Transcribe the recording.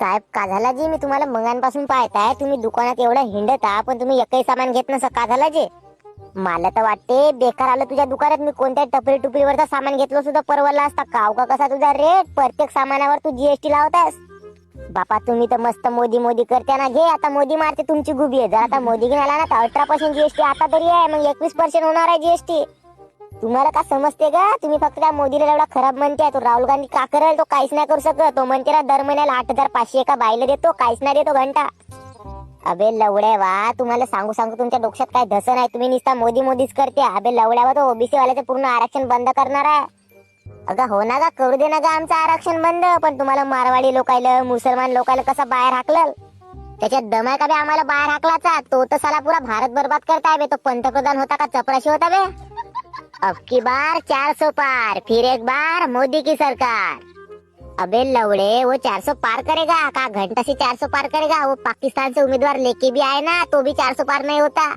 साहेब काझालाजी, मी तुम्हाला मंगांपासून पाहताय, तुम्ही दुकानात एवढं हिंडता पण तुम्ही एकही सामान घेत नसा काझालाजी. मला तर वाटते बेकार आलं तुझ्या दुकानात. मी कोणत्या टपरी टुपरीवरचा सामान घेतलं सुद्धा परवडला असता. काव का कसा तुझा रेट, प्रत्येक सामानावर तू जीएसटी लावतास. बापा तुम्ही तर मस्त मोदी मोदी करते ना. घे आता मोदी मारते तुमची गुबी आहे. जर आता मोदी घेऊन आला ना तर 18% जीएसटी आता तरी आहे, मग 21% होणार आहे जीएसटी. तुम्हाला का समजते का? तुम्ही फक्त त्या मोदीला एवढा खराब म्हणते. तो राहुल गांधी का करेल? तो काहीच नाही करू शकत. तो म्हणते ना दर महिन्याला 8,500 एका बाईला देतो, काहीच नाही देतो घंटा. अबे लवड्या वा, तुम्हाला सांगू सांगू तुमच्या डोक्यात काय धसन आहे? तुम्ही नुसता मोदी मोदीच करते. अबे लवड्या वा, तो ओबीसी वाल्याचं पूर्ण आरक्षण बंद करणार आहे. अगं हो ना गा, करू दे ना गा आमचं आरक्षण बंद. पण तुम्हाला मारवाडी लोकायला, मुसलमान लोकायला कसं बाहेर हाकलल? त्याच्यात दम आहे का बे आम्हाला बाहेर हाकलाचा? तो तर साला पुरा भारत बर्बाद करताय बे. तो पंतप्रधान होता का चपराशी होता बे? अब की बार 400 पार, फिर एक बार मोदी की सरकार. अबे लवड़े, वो 400 पार करेगा का? घंटा से 400 पार करेगा? वो पाकिस्तान से उम्मीदवार लेके भी आए ना, तो भी 400 पार नहीं होता.